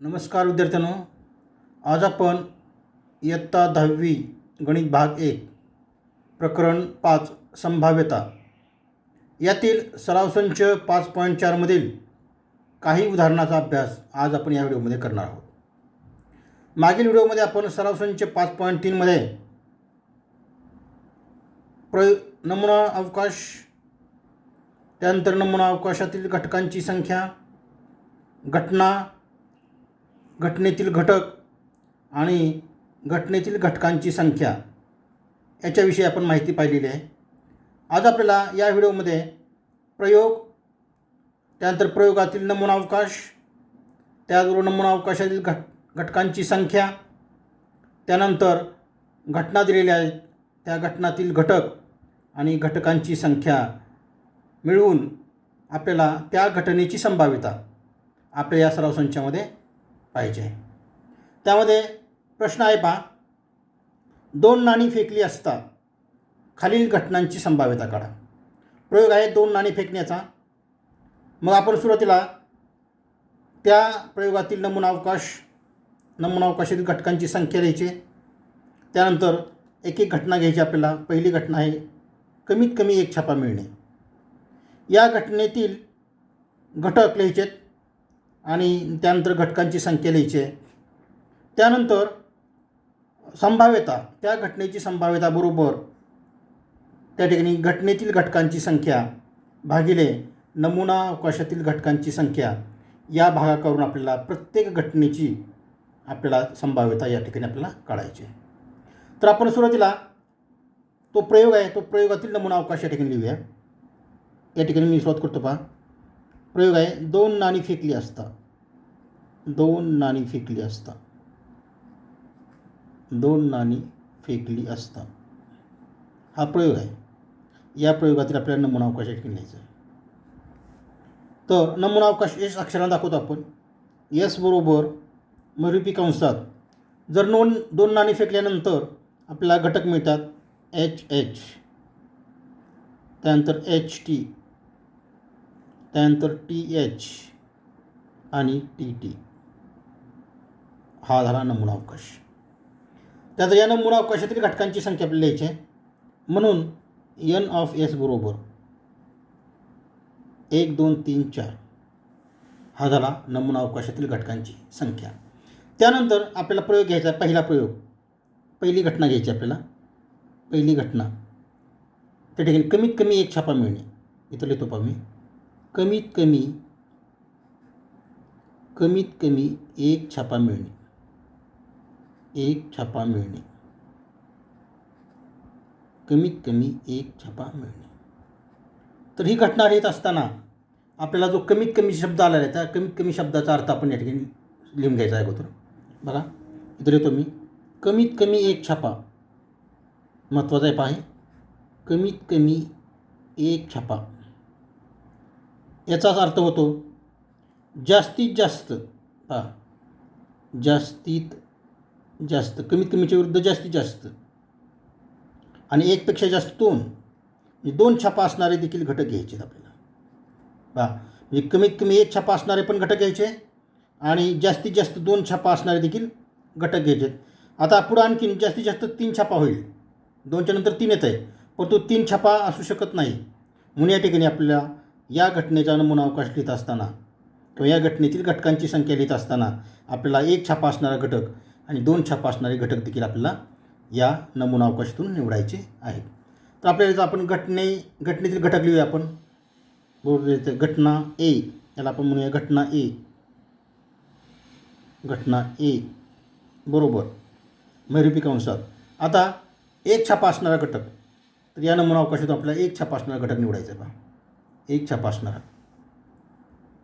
नमस्कार विद्यार्थ्यांनो, आज आपण इयत्ता 10वी गणित भाग 1 प्रकरण 5 संभाव्यता यातील सराव संच 5.4 मधील काही उदाहरणाचा अभ्यास आज आपण या व्हिडिओमध्ये करणार आहोत. मागील व्हिडिओमध्ये आपण सराव संच 5.3 मध्ये नमुना अवकाश, त्यानंतर नमुना अवकाशातील घटकांची संख्या, घटनेतील घटक आणि घटनेतील घटकांची संख्या याच्याविषयी आपण माहिती पाहिलेली आहे. आज आपल्याला या व्हिडिओमध्ये प्रयोग, त्यानंतर प्रयोगातील नमुना अवकाश, त्याचबरोबर नमुना अवकाशातील घटकांची संख्या, त्यानंतर घटना दिलेल्या आहेत त्या घटनातील घटक आणि घटकांची संख्या मिळवून आपल्याला त्या घटनेची संभाव्यता आपल्या या सराव संचामध्ये पाहिजे. त्यामध्ये प्रश्न आहे पहा, 2 नाणी फेकली असता खालील घटनांची संभाव्यता काढा. प्रयोग आहे 2 नाणी फेकण्याचा. मग आपण सुरुवातीला त्या प्रयोगातील नमुना अवकाशातील घटकांची संख्या द्यायची. त्यानंतर एक एक घटना घ्यायची आपल्याला. पहिली घटना आहे कमीत कमी एक छापा मिळणे. या घटनेतील घटक लिहायचे आणि त्यानंतर घटकांची संख्या लिहायची आहे. त्यानंतर संभाव्यता, त्या घटनेची संभाव्यता बरोबर त्या ठिकाणी घटनेतील घटकांची संख्या भागिले नमुना अवकाशातील घटकांची संख्या या भागाकारून आपल्याला प्रत्येक घटनेची आपल्याला संभाव्यता या ठिकाणी आपल्याला काढायची आहे. तर आपण सुरुवातीला तो प्रयोग आहे, तो प्रयोगातील नमुना अवकाश या ठिकाणी लिहूया. या ठिकाणी मी सुरुवात करतो पहा. प्रयोग आहे 2 नाणी फेकली असता. 2 नाणी फेकली असता. 2 नाणी फेकली असता हा प्रयोग आहे. या प्रयोगातील आपल्याला नमुना अवकाश या ठिकाणी लिहायचा आहे. तर नमुना अवकाश एस अक्षराने दाखवतो आपण. एस बरोबर महिरपी कंसात जर 2 नाणी फेकल्यानंतर आपल्याला घटक मिळतात एच एच, त्यानंतर एच टी, त्यानंतर टी एच आणि टी टी. हा झाला नमुना अवकाश. त्यात या नमुना अवकाशातील घटकांची संख्या आपल्याला लिहायची आहे. म्हणून एन ऑफ एस बरोबर 1 2 3 4 हा झाला नमुना अवकाशातील घटकांची संख्या. त्यानंतर आपल्याला प्रयोग घ्यायचा आहे. पहिला प्रयोग, पहिली घटना घ्यायची आपल्याला. पहिली घटना त्या ठिकाणी कमीत कमी एक छापा मिळणे. इथं लिहितो पहा मी. कमीत कमी एक छापा मिळणे. एक छापा मिळणे. कमीत कमी एक छापा मिळणे. तर ही घटना लिहित असताना आपल्याला जो कमीत कमी शब्द आलेला आहे त्या कमीत कमी शब्दाचा अर्थ आपण या ठिकाणी लिहून घ्यायचा आहे अगोदर. बघा इथं लिहितो मी कमीत कमी एक छापा. महत्त्वाचा आहे पहा. कमीत कमी एक छापा याचाच अर्थ होतो जास्तीत जास्त. पहा, जास्तीत जास्त, कमीत कमीच्या विरुद्ध जास्तीत जास्त आणि एकपेक्षा जास्त 2 म्हणजे 2 छापा असणारे देखील घटक घ्यायचे आपल्याला. पहा, म्हणजे कमीत कमी एक छापा असणारे पण घटक घ्यायचे आणि जास्तीत जास्त 2 छापा असणारे देखील घटक घ्यायचे. आता पुढं आणखीन जास्तीत जास्त 3 छापा होईल. 2च्या नंतर 3 येत आहे, पण तो 3 छापा असू शकत नाही. म्हणून या ठिकाणी आपल्याला या घटनेचा नमुना अवकाश लिहित असताना किंवा या घटनेतील घटकांची संख्या लिहित असताना आपल्याला 1 छापा असणारा घटक आणि 2 छापा असणारे घटक देखील आपल्याला या नमुना अवकाशातून निवडायचे आहेत. तर आपल्याला आपण घटनेतील घटक लिहूया आपण. बरोबर, घटना ए याला आपण म्हणूया घटना ए. घटना ए बरोबर महिरपी कंसात. आता 1 छापा असणारा घटक, तर या नमुना अवकाशातून आपल्याला 1 छापा असणारा घटक निवडायचा आहे पहा. 1 छापा असणारा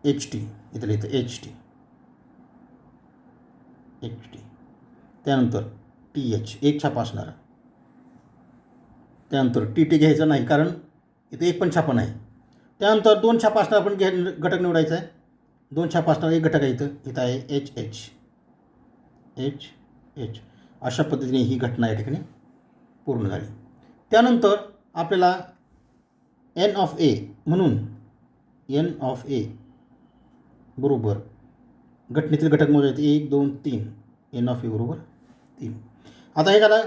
एच टी. इथं लिहितं एच टी. त्यानंतर टी एच 1 छापा असणारा. त्यानंतर टी टी घ्यायचं नाही कारण इथं 1 पण छापा नाही. त्यानंतर 2 छापा असणारा आपण घटक निवडायचा आहे. 2 छापा असणारा एक घटक आहे इथं आहे एच एच. एच एच अशा पद्धतीने ही घटना या ठिकाणी पूर्ण झाली. त्यानंतर आपल्याला एन ऑफ ए म्हणून एन ऑफ ए बरोबर घटनेतील घटक मोजायचे 1 2 3 एन ऑफ ए बरोबर 3. आता हे झालं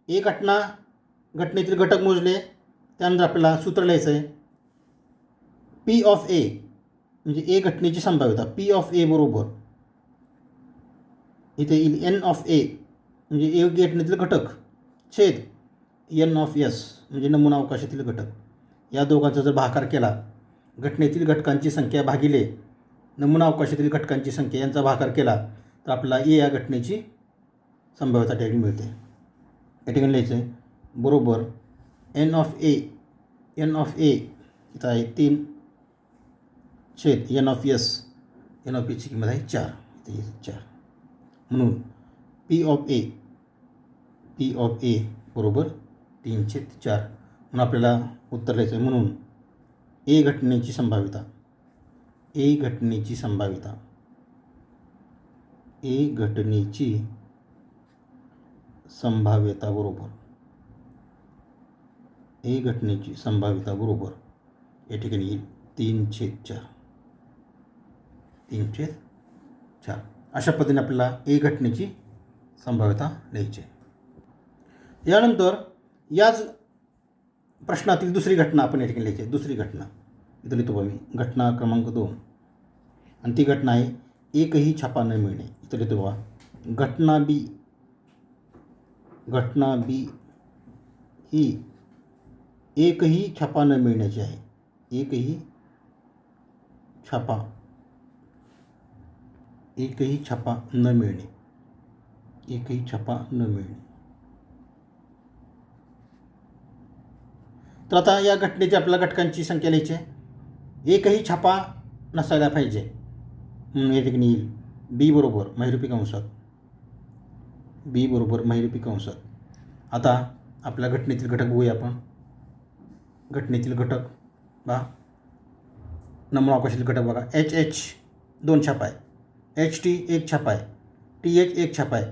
ए घटना, घटनेतील घटक मोजले. त्यानंतर आपल्याला सूत्र लिहायचं आहे पी ऑफ ए म्हणजे ए घटनेची संभाव्यता. पी ऑफ ए बरोबर इथे येईल एन ऑफ ए म्हणजे ए घटनेतील घटक छेद एन ऑफ एस म्हणजे नमुना अवकाशातील घटक. या दोघांचा जर भागाकार केला, घटनेतील घटकांची संख्या भागिले नमुना अवकाशातील घटकांची संख्या यांचा भागाकार केला तर आपल्याला ए या घटनेची संभाव्यता त्या ठिकाणी मिळते. या ठिकाणी लिहायचं आहे बरोबर एन ऑफ ए इथं आहे 3 छेद एन ऑफ एसची किंमत आहे 4, इथे 4. म्हणून पी ऑफ ए बरोबर 3/4 म्हणून आपल्याला उत्तर लिहायचं आहे. म्हणून ए घटनेची संभाव्यता बरोबर या ठिकाणी येईल 3/4. अशा पद्धतीने आपल्याला ए घटनेची संभाव्यता लिहायची आहे. यानंतर याच प्रश्नातील दुसरी घटना आपण या ठिकाणी लिहायची आहे. दुसरी घटना इथं लिहितो मी घटना क्रमांक 2 आणि ती घटना आहे एकही छापा न मिळणे. इथं लिहितो बघा घटना बी ही एकही छापा न मिळण्याची आहे. एकही छापा न मिळणे. तर आता या घटनेची आपल्याला घटकांची संख्या लिहायची आहे. एकही छापा नसायला पाहिजे म्हणून या ठिकाणी येईल बी बरोबर महिरूपी कंसात. आता आपल्या घटनेतील घटक बघूया आपण. घटनेतील घटक बघा, नमुना अवकाशातील घटक बघा. एच 2 छापा आहे, HT 1 छापा आहे, TH 1 छापा आहे,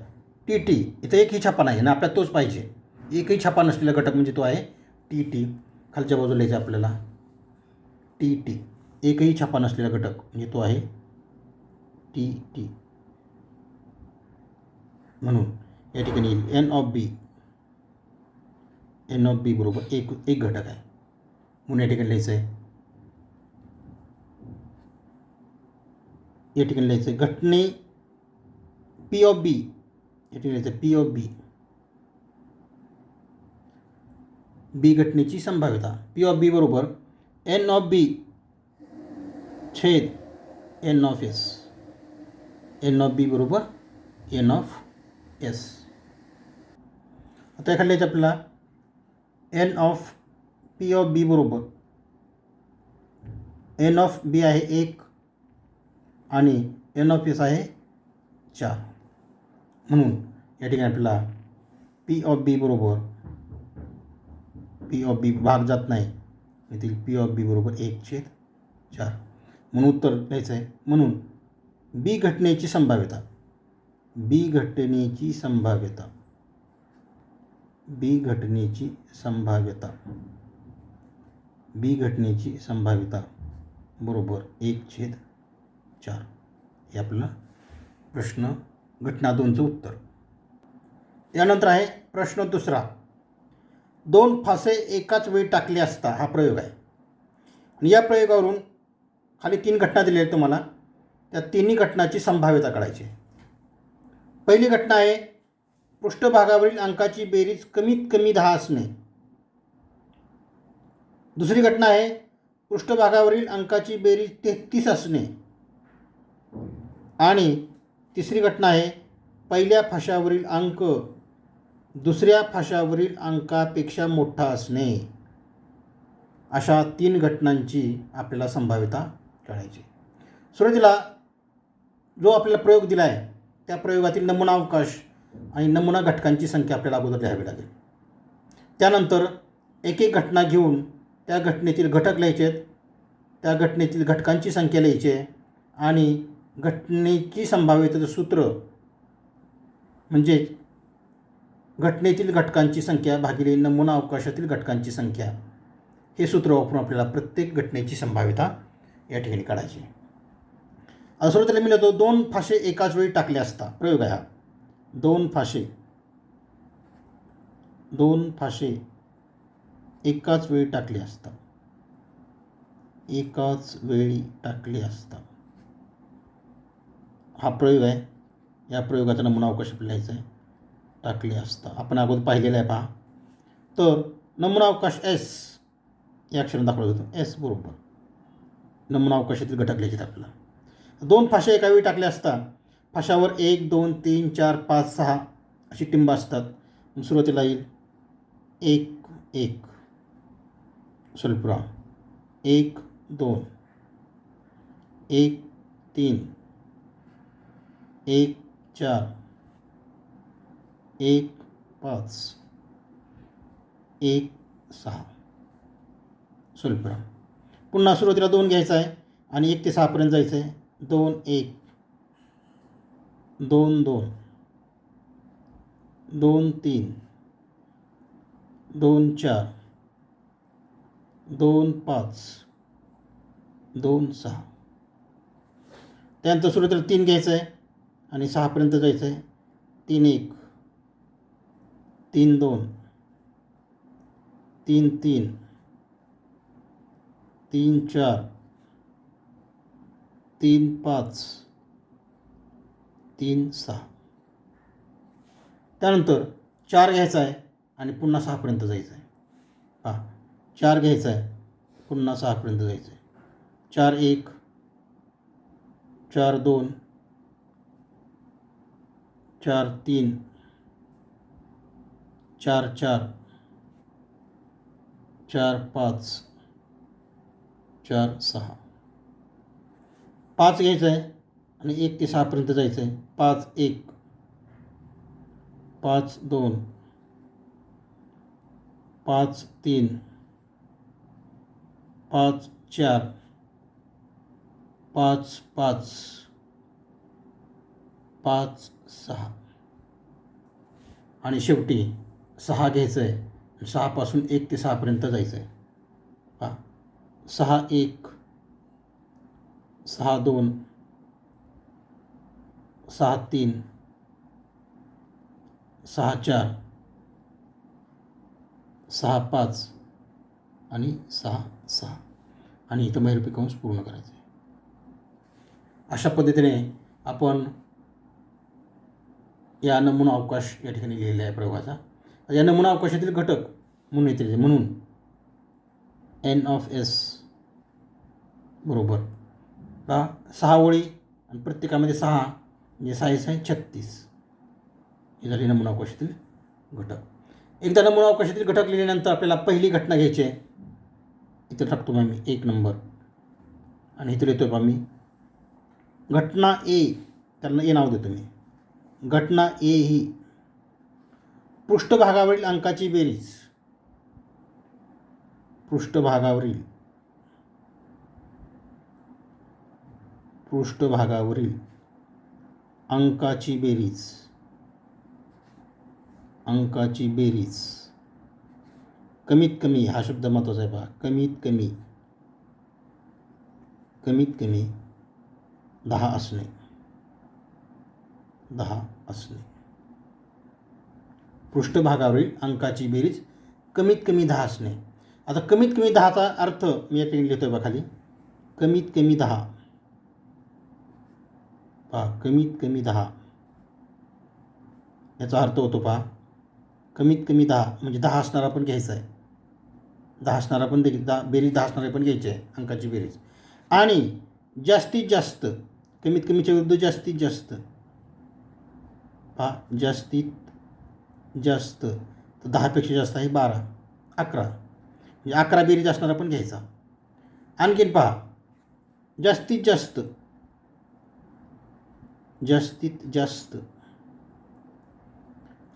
TT इथं एकही छापा नाही ना, आपल्याला तोच पाहिजे. एकही छापा नसलेला घटक म्हणजे तो आहे TT. खालच्या बाजूला लिहायचं आपल्याला TT. एकही छापा नसलेला घटक म्हणजे तो आहे TT. म्हणून या ठिकाणी येईल एन ऑफ बी बरोबर एक घटक आहे म्हणून या ठिकाणी लिहायचं आहे. या ठिकाणी लिहायचं आहे घटने पी ऑफ बी. या ठिकाणी लिहायचं पी ऑफ बी घटनेची संभाव्यता. पी ऑफ बी बरोबर एन ऑफ बी छेद n of S. N of B बरोबर एन ऑफ एस. आता एखादं लिहायचं आपल्याला n of P of B बरोबर एन ऑफ बी आहे 1 आणि एन ऑफ एस आहे 4. म्हणून या ठिकाणी आपल्याला पी ऑफ बी बरोबर भाग जात नाही, येथील पी ऑफ बी बरोबर 1/4 म्हणून उत्तर द्यायचं आहे. म्हणून बी घटनेची संभाव्यता बरोबर 1/4 हे आपलं प्रश्न घटना 2चं उत्तर. यानंतर आहे प्रश्न दुसरा. 2 फासे एकाच वेळी टाकले असता हा प्रयोग आहे आणि या प्रयोगावरून खाली 3 घटना दिल्या आहेत तुम्हाला. त्या तिन्ही घटनाची संभाव्यता काढायची. पहिली घटना आहे पृष्ठभागावरील अंकाची बेरीज कमीत कमी 10 असणे. दुसरी घटना आहे पृष्ठभागावरील अंकाची बेरीज 33 असणे. आणि तिसरी घटना आहे पहिल्या फाशावरील अंक दुसऱ्या फाशावरील अंकापेक्षा मोठा असणे. अशा 3 घटनांची आपल्याला संभाव्यता काढायची. सुरुवातीला जो आपल्याला प्रयोग दिला आहे त्या प्रयोगातील नमुना अवकाश आणि नमुना घटकांची संख्या आपल्याला अगोदर लिहावी लागेल. त्यानंतर एक एक घटना घेऊन त्या घटनेतील घटक लिहायचे आहेत, त्या घटनेतील घटकांची संख्या लिहायची आहे आणि घटनेची संभाव्यतेचं सूत्र म्हणजे घटनेतील घटकांची संख्या भागिले नमुना अवकाशातील घटकांची संख्या हे सूत्र वापरून आपल्याला प्रत्येक घटनेची संभाव्यता या ठिकाणी काढायची. सुरुवातीला मी लिहितो 2 फासे एकाच वेळी टाकले असता. प्रयोग आहे हा. 2 फासे एकाच वेळी टाकले असता. हा प्रयोग आहे. या प्रयोगाचा नमुना अवकाश लिहायचा आहे. टाकले असता आपण अगोदर पाहिलेला आहे पहा. तर नमुना अवकाश S या अक्षराने दाखवला जातो. S बरोबर नमुना अवकाशातील घटक लिहायचे आपल्याला. 2 फासे एका वेळी टाकले असता. फाशावर 1 2 3 4 5 6 अशी टिंब असतात. सुरुवातीला येईल 1 1 स्वल्पराम 1 2 1 3 1 4 1 5 1 6 स्वल्पराम. पुन्हा सुरुवातीला 2 घ्यायचा आहे आणि 1 ते 6 पर्यंत जायचं आहे. 2 1 2 2 2 3 2 4 2 5 2 6. त्यानंतर सुरुवातीला 3 घ्यायचं आहे आणि 6 पर्यंत जायचं आहे. 3 1 3 2 3 3 3 4 3 5 3 6. त्यानंतर 4 घ्यायचा आहे आणि पुन्हा 6 पर्यंत जायचं आहे. पहा 4 घ्यायचा आहे पुन्हा 6 पर्यंत जायचं आहे. 4 1 4 2 4 3 4 4 4 5 4 6. 5 घ्यायचं आहे आणि 1 ते 6 पर्यंत जायचं आहे. 5 1 5 2 5 3 5 4 5 5 5 6. आणि शेवटी 6 घ्यायचं आहे. 6 पासून 1 ते 6 पर्यंत जायचं आहे. पहा 6 1 6 2 6 3 6 4 6 5 आणि 6 6. आणि इथं महिरूपी कंस पूर्ण करायचं आहे. अशा पद्धतीने आपण या नमुना अवकाश या ठिकाणी लिहिलेला आहे प्रयोगाचा. या नमुना अवकाशातील घटक म्हणून येते म्हणून N(S) बरोबर 6 ओळी आणि प्रत्येकामध्ये 6 म्हणजे 6 आहे 36. हे झाले नमुना अवकाशातील घटक. एकदा नमुना अवकाशातील घटक लिहिल्यानंतर आपल्याला पहिली घटना घ्यायची आहे. इथं टाकतो मी 1 नंबर आणि इथं लिहितो मी घटना A. त्यांना A नाव देतो मी. घटना A ही पृष्ठभागावरील अंकाची बेरीज. पृष्ठभागावरील अंकाची बेरीज कमीत कमी, हा शब्द महत्त्वाचा आहे पहा, कमीत कमी 10 असणे. पृष्ठभागावरील अंकाची बेरीज कमीत कमी 10 असणे. आता कमीत कमी 10चा अर्थ मी या ठिकाणी लिहितोय बघा खाली. कमीत कमी 10 पहा, कमीत कमी 10 याचा अर्थ होतो पहा, कमीत कमी 10 म्हणजे 10 असणारा पण घ्यायचा आहे. 10 असणारा पण बेरीज 10 असणारा पण घ्यायची आहे अंकाची बेरीज. आणि जास्तीत जास्त, कमीत कमीच्या विरुद्ध जास्तीत जास्त पहा, जास्तीत जास्त तर 10पेक्षा जास्त आहे 12 11 म्हणजे 11 बेरीज असणारा पण घ्यायचा. आणखीन पहा जास्तीत जास्त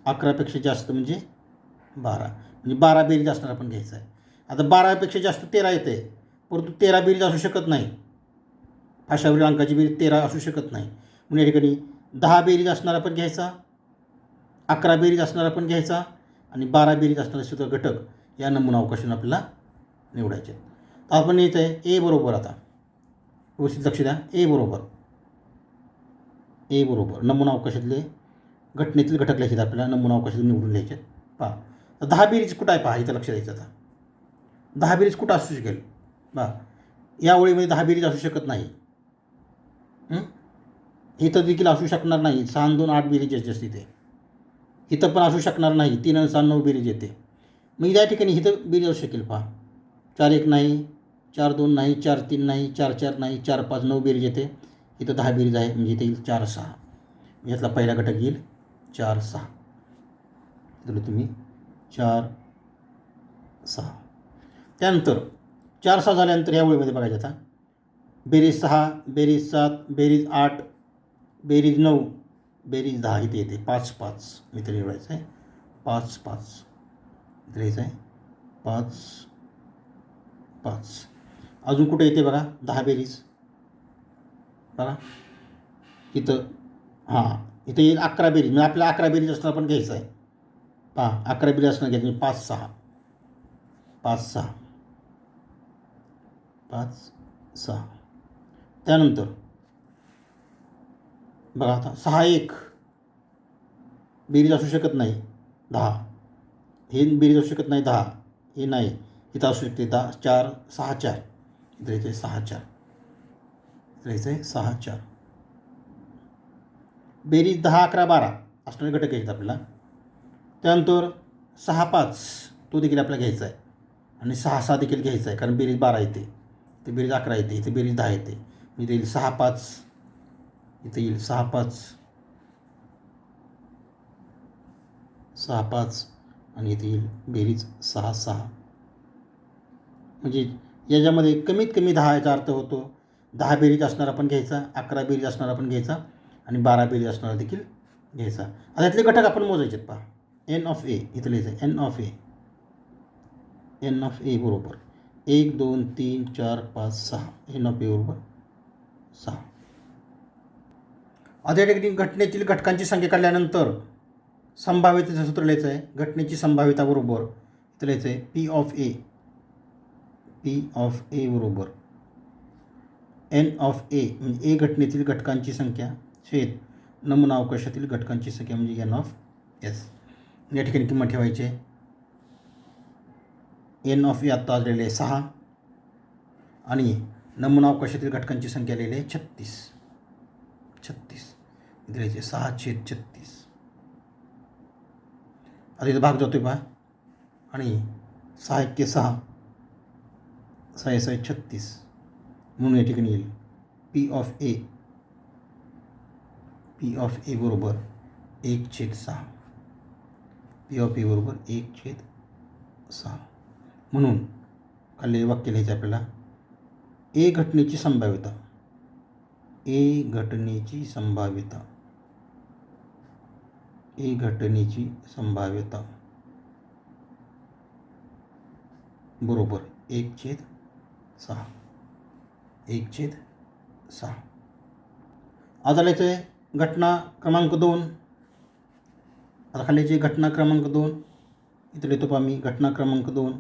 11पेक्षा जास्त म्हणजे 12 म्हणजे 12 बेरीज असणारा पण घ्यायचा आहे. आता 12पेक्षा जास्त 13 येते, परंतु 13 बेरीज असू शकत नाही. फाशावरील अंकाची बेरीज 13 असू शकत नाही. म्हणून या ठिकाणी 10 बेरीज असणारा पण घ्यायचा, 11 बेरीज असणारा पण घ्यायचा आणि 12 बेरीज असणारे सुद्धा घटक या नमुना अवकाशातून आपल्याला निवडायचे. तर आपण येत आहे A बरोबर. आता व्यवस्थित लक्ष द्या. A बरोबर ए बरोबर नमुना अवकाशातले घटनेतील घटक लिहायचे आहेत आपल्याला, नमुना अवकाशातून निवडून लिहायचे आहेत. पहा तर 10 बेरीज कुठं आहे पहा, इथं लक्ष द्यायचं. आता 10 बेरीज कुठं असू शकेल पहा, या ओळीमध्ये 10 बेरीज असू शकत नाही. इथं देखील असू शकणार नाही. 6 आणि 2 8 बेरीज जास्तीत इथे. इथं पण असू शकणार नाही. 3 आणि 6 9 बेरीज येते. मग या ठिकाणी इथं बेरीज असू शकेल पहा, 4 1 नाही, 4 2 नाही, 4 3 नाही, 4 4 नाही, 4 5 9 बेरीज येते. इथं 10 बेरीज आहे म्हणजे इथे येईल 4 6. यातला पहिला घटक येईल 4 6. इथलं तुम्ही 4 6. त्यानंतर 4 6 झाल्यानंतर या ओळीमध्ये बघायचं आता, बेरीज 6, बेरीज 7, बेरीज 8, बेरीज 9, बेरीज 10 इथे येते. 5 5 इथे लिहायचं आहे. 5 5 इथे लिहायचं आहे. 5 5. अजून कुठे येते बघा 10 बेरीज बघा इथं. हां इथं येईल 11 बेरीज. म्हणजे आपल्याला 11 बेरीज असणं पण घ्यायचं आहे. पहा 11 बेरीज असणं घ्यायचं म्हणजे 5 6 5 6 5 6. त्यानंतर बघा आता 6 1 बेरीज असू शकत नाही. 10 हे बेरीज असू शकत नाही. 10 हे नाही. इथं असू शकते 10 4 6 4. इथं यायचं आहे 6 4. इथं यायचं आहे 6 4. बेरीज 10 11 12 असणारे घटक घ्यायचे आपल्याला. त्यानंतर 6 5 तो देखील आपल्याला घ्यायचा आहे. आणि 6 6 देखील घ्यायचा आहे, कारण बेरीज 12 येते. इथे बेरीज 11 येते. इथे बेरीज 10 येते. इथे येईल 6 5. इथे येईल 6 5 6 5 आणि इथे येईल बेरीज 6 6. म्हणजे याच्यामध्ये कमीत कमी 10 याचा अर्थ होतो 10 बेरीज असणारा पण घ्यायचा, 11 बेरीज असणारा पण घ्यायचा आणि 12 बेरीज असणारा देखील घ्यायचा. आता यातले घटक आपण मोजायचे पहा. एन ऑफ ए इथं लिहायचं आहे. N of A, n of A बरोबर 1 2 3 4 5 6. एन ऑफ ए बरोबर 6. आता या ठिकाणी घटनेतील घटकांची संख्या काढल्यानंतर संभाव्यतेचं सूत्र लिहायचं आहे. घटनेची संभाव्यता बरोबर इथं लिहायचं आहे P of A. P of A बरोबर एन ऑफ ए म्हणजे ए घटनेतील घटकांची संख्या छेद नमुना अवकाशातील घटकांची संख्या म्हणजे एन ऑफ एस. या ठिकाणी किंमत ठेवायची आहे. एन ऑफ ए आत्ता आलेले आहे 6 आणि नमुना अवकाशातील घटकांची संख्या आलेली आहे 36. 36 इथे 6/36. आता इथं भाग जातोय पहा आणि 6 1 6 6 6 36 म्हणून या ठिकाणी येईल P of A. P of A बरोबर 1/6. पी ऑफ ए बरोबर 1/6. म्हणून खाली वाक्य लिहायचं आपल्याला. ए घटनेची संभाव्यता. ए घटनेची संभाव्यता. ए घटनेची संभाव्यता बरोबर 1/6. 1/6. आता लिहायचं आहे घटना क्रमांक 2. आता खाली लिहायची घटना क्रमांक 2. इथं लिहितो पहा मी घटना क्रमांक 2.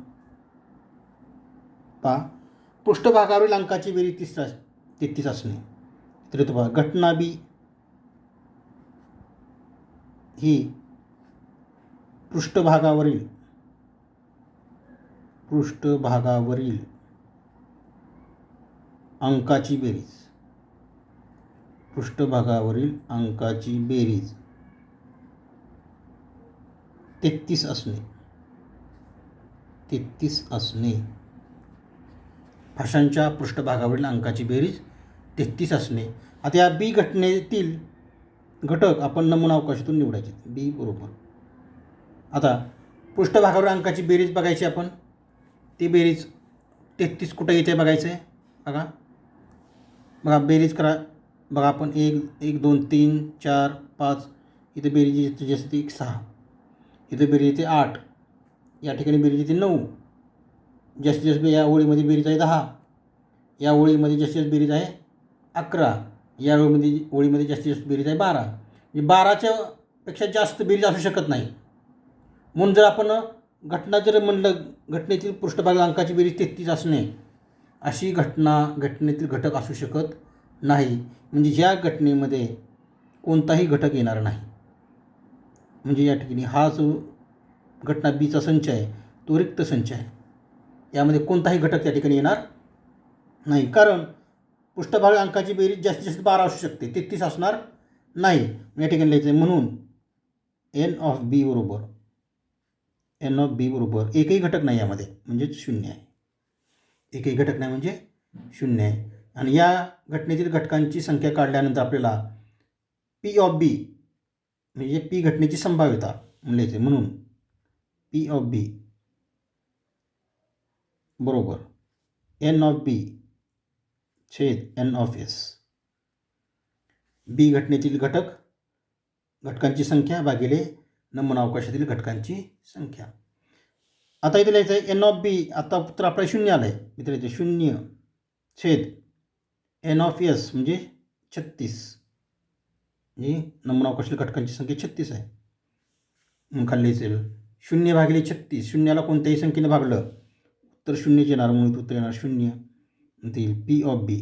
पहा पृष्ठभागावरील अंकाची बेरीज 33 असणे. इथं लिहितो पहा घटना बी ही पृष्ठभागावरील अंकाची बेरीज. पृष्ठभागावरील अंकाची बेरीज 33 असणे. 33 असणे. भाषांच्या पृष्ठभागावरील अंकाची बेरीज 33 असणे. आता या बी घटनेतील घटक आपण नमुना अवकाशातून निवडायचे. बी बरोबर आता पृष्ठभागावर अंकाची बेरीज बघायची आपण. ती बेरीज 33 कुठं येते बघायचं आहे. बघा बेरीज करा. बघा आपण 1 1 2 3 4 5 इथे बेरीज येते जास्त 6. इथे बेरीज येते 8. या ठिकाणी बेरीज येते 9. जास्तीत जास्त या ओळीमध्ये बेरीज आहे 10. या ओळीमध्ये जास्तीत जास्त बेरीज आहे 11. या ओळीमध्ये जास्तीत जास्त बेरीज आहे 12. म्हणजे 12च्या पेक्षा जास्त बेरीज असू शकत नाही. म्हणून जर आपण घटना जर म्हणलं घटनेतील पृष्ठभाग अंकाची बेरीज 33 असणे अशी घटनेतील घटक असू शकत नाही. म्हणजे ज्या घटनेमध्ये कोणताही घटक येणार नाही. म्हणजे या ठिकाणी हा जो घटना बीचा संच आहे तो रिक्त संच आहे. यामध्ये कोणताही घटक त्या ठिकाणी येणार नाही, कारण पृष्ठभाग अंकाची बेरीज जास्तीत जास्त 12 असू शकते, 33 असणार नाही. या ठिकाणी लिहायचं आहे म्हणून एन ऑफ बी बरोबर एकही घटक नाही यामध्ये, म्हणजेच 0 आहे. एकही घटक नाही म्हणजे 0 आहे. आणि या घटनेतील घटकांची संख्या काढल्यानंतर आपल्याला पी ऑफ बी म्हणजे पी घटनेची संभाव्यता लिहायचे. म्हणून पी ऑफ बी बरोबर एन ऑफ बी छेद एन ऑफ एस. बी घटनेतील घटकांची संख्या भागिले नमुना अवकाशातील घटकांची संख्या. आता इथे लिहायचं आहे एन ऑफ बी. आता उत्तर आपल्याला 0 आलं आहे. इथे लिहायचं 0 छेद एन ऑफ एस म्हणजे 36. म्हणजे नमुना अवकाशातील घटकांची संख्या 36 आहे. मग खाली लिहायचं 0 भागिले 36. 0ला कोणत्याही संख्येने भागलं तर 0 येणार, म्हणून उत्तर येणार 0. येईल पी ऑफ बी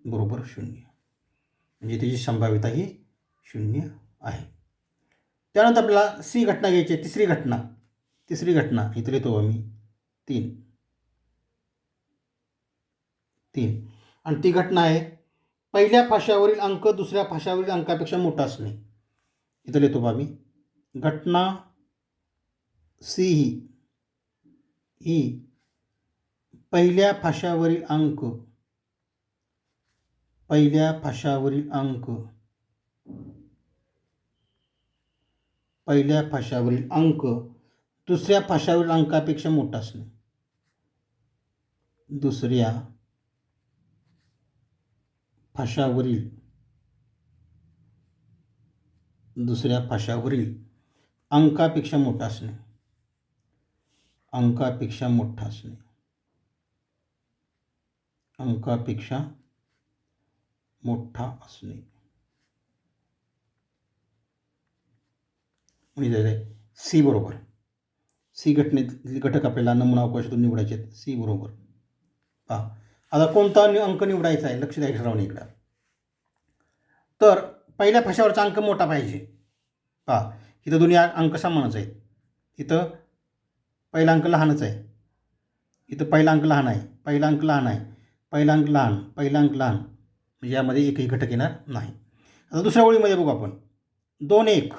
बरोबर 0. म्हणजे त्याची संभाव्यता ही 0 आहे. त्यानंतर आपल्याला सी घटना घ्यायची आहे. तिसरी घटना इथे लिहितो आम्ही 3. आणि ती घटना आहे पहिल्या फाशावरील अंक दुसऱ्या फाशावरील अंकापेक्षा मोठा असणे. इथे लिहितो आम्ही घटना सी ही पहिल्या फाशावरील अंक दुसऱ्या फाशावरील अंकापेक्षा मोठा असणे. दुसऱ्या फाशावरील अंकापेक्षा मोठा असणे. अंकापेक्षा मोठा असणे. म्हणजे सी बरोबर. सी घटनेतील घटक आपल्याला नमुना अवकाशातून निवडायचे आहेत. सी बरोबर. पहा आता कोणता अंक निवडायचा आहे, लक्ष द्यायचं राहून इकडं. तर पहिल्या फाशावरचा अंक मोठा पाहिजे. पहा इथं दोन्ही अंक समानच आहेत. इथं पहिला अंक लहानच आहे, इथं पहिला अंक लहान आहे, पहिला अंक लहान, म्हणजे यामध्ये एकही घटक येणार नाही. आता दुसऱ्या ओळीमध्ये बघू आपण 2 1.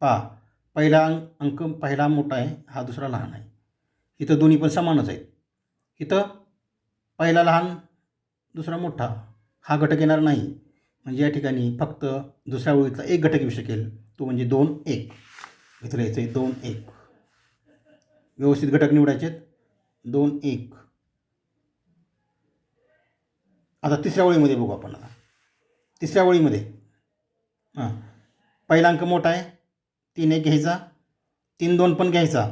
पहा पहिला मोठा आहे, हा दुसरा लहान आहे. इथं दोन्ही पण समानच आहेत. इथं पहिला लहान दुसरा मोठा, हा घटक येणार नाही. म्हणजे या ठिकाणी फक्त दुसऱ्या ओळीतला एक घटक येऊ शकेल, तो म्हणजे 2 1. इथं लिहायचं आहे 2 1. व्यवस्थित घटक निवडायचे आहेत. 2 1. आता तिसऱ्या ओळीमध्ये बघू आपण. तिसऱ्या ओळीमध्ये पहिला अंक मोठा आहे, 3 1 घ्यायचा, 3 2 पण घ्यायचा.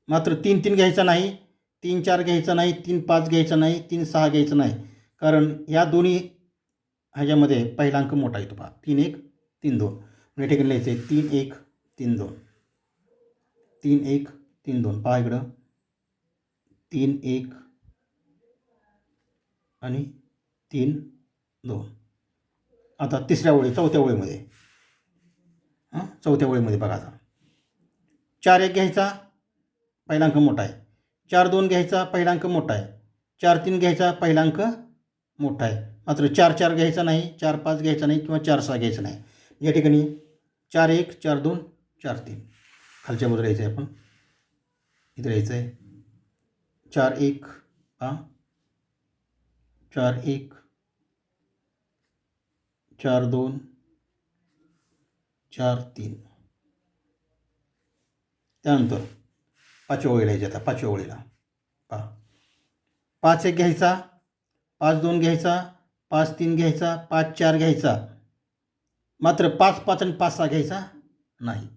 मात्र 3 3 घ्यायचा नाही, 3 4 घ्यायचा नाही, 3 5 घ्यायचा नाही, 3 6 घ्यायचं नाही. कारण या दोन्ही ह्याच्यामध्ये पहिला अंक मोठा येतो. पहा 3 1 3 2. या ठिकाणी लिहायचं आहे 3 1 3 2. 3 1 3 2. पहा इकडं 3 1 आणि 3 2. आता चौथ्या ओळीमध्ये बघा. आता 4 1 घ्यायचा, पहिला अंक मोठा आहे. 4 2 घ्यायचा, पहिला अंक मोठा आहे. 4 3 घ्यायचा, पहिला अंक मोठा आहे. मात्र 4 4 घ्यायचा नाही, 4 5 घ्यायचा नाही किंवा 4 6 घ्यायचा नाही. या ठिकाणी 4 1 4 2 4 3. खालच्या बाजूला यायचं आहे आपण. इथे यायचं आहे 4 1 4 1 4 2 4 3. त्यानंतर पाचव्या ओळीला यायचं. आता पाचव्या ओळीला पहा 5 1 घ्यायचा, 5 2 घ्यायचा, 5 3 घ्यायचा, 5 4 घ्यायचा. मात्र 5 5 आणि 5 6 घ्यायचा नाही.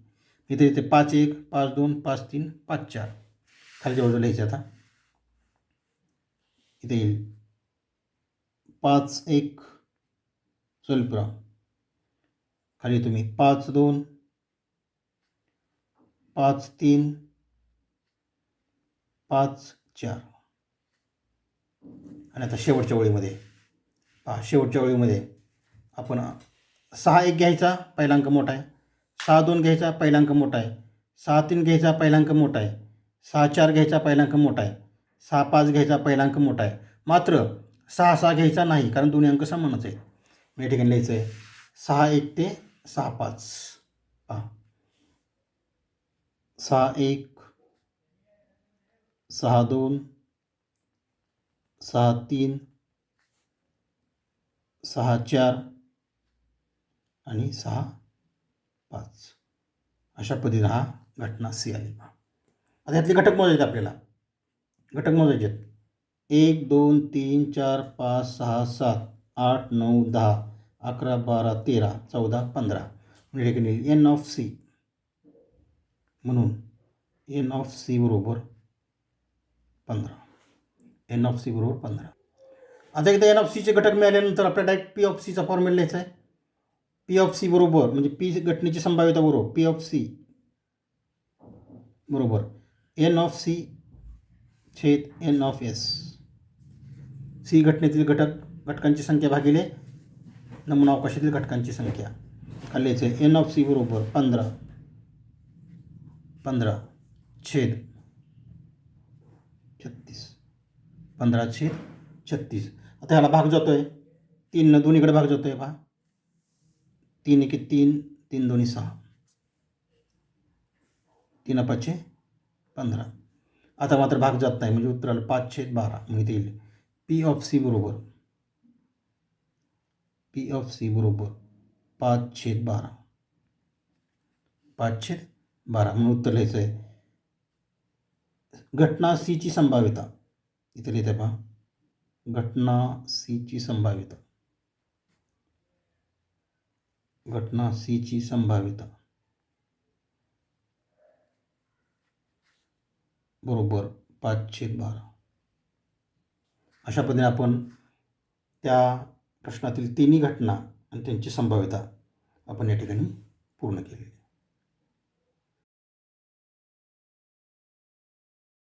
इथे 5 1 5 2 5 3 5 4. खालच्या बाजूला यायचं. आता इथे येईल 5 1 स्वल्परा. खाली तुम्ही 5 2 5 3 5 4. आणि आता शेवटच्या ओळीमध्ये आपण 6-1 घ्यायचा पहिला अंक मोठा आहे, 6-2 घ्यायचा पहिला अंक मोठा आहे, 6-3 घ्यायचा पहिला अंक मोठा आहे, 6-4 घ्यायचा पहिला अंक मोठा आहे, 6-5 घ्यायचा पहिला अंक मोठा आहे. मात्र 6-6 घ्यायचा नाही, कारण दोन्ही अंक समानच आहेत. मी या ठिकाणी लिहायचं आहे 6-1 ते 6-5. पहा 6-1, 6-2, 6-3, 6-4 आणि 6-5. अशा पद्धतीने हा घटना सी आली. आता यातले घटक मोजायचे आपल्याला. घटक मोजायचे आहेत 1, 2, 3, 4, 5, 6, 7, 8, 9, 10, 11, 12, 13, 14, 15. म्हणजे ठिकाणी एन ऑफ सी, म्हणून एन ऑफ सी बरोबर 15. एन ऑफ सी बरोबर 15. आता एकदा एन ऑफ सीचे घटक मिळाल्यानंतर आपल्याला डायरेक्ट पी ऑफ सीचा फॉर्म्युला लिहायचा आहे. पी ऑफ सी बरोबर म्हणजे पी घटनेची संभाव्यता बरोबर पी ऑफ सी बरोबर एन ऑफ सी छेद एन ऑफ एस. सी घटनेतील घटकांची संख्या भागिले नमुना अवकाशातील घटकांची संख्या. खाली लिहायचं आहे एन ऑफ सी बरोबर 15 छेद 36. 15 छेद 36. आता ह्याला भाग जातो आहे 3 दोन्हीकडे भाग जातो आहे. पहा 3 1 3, 3 2 6, 3 5 15. आता मात्र भाग जात नाही, म्हणजे उत्तर आलं 5/12. म्हणजे येईल पी ऑफ सी बरोबर 5/12. 5/12 म्हणून उत्तर लिहायचं आहे घटना सीची संभाव्यता. इथे लिहित आहे पहा घटना सीची संभाव्यता. घटना सीची संभाव्यता बरोबर 5/12. अशा पद्धतीने आपण त्या प्रश्नातील तिन्ही घटना आणि त्यांची संभाव्यता आपण या ठिकाणी पूर्ण केली.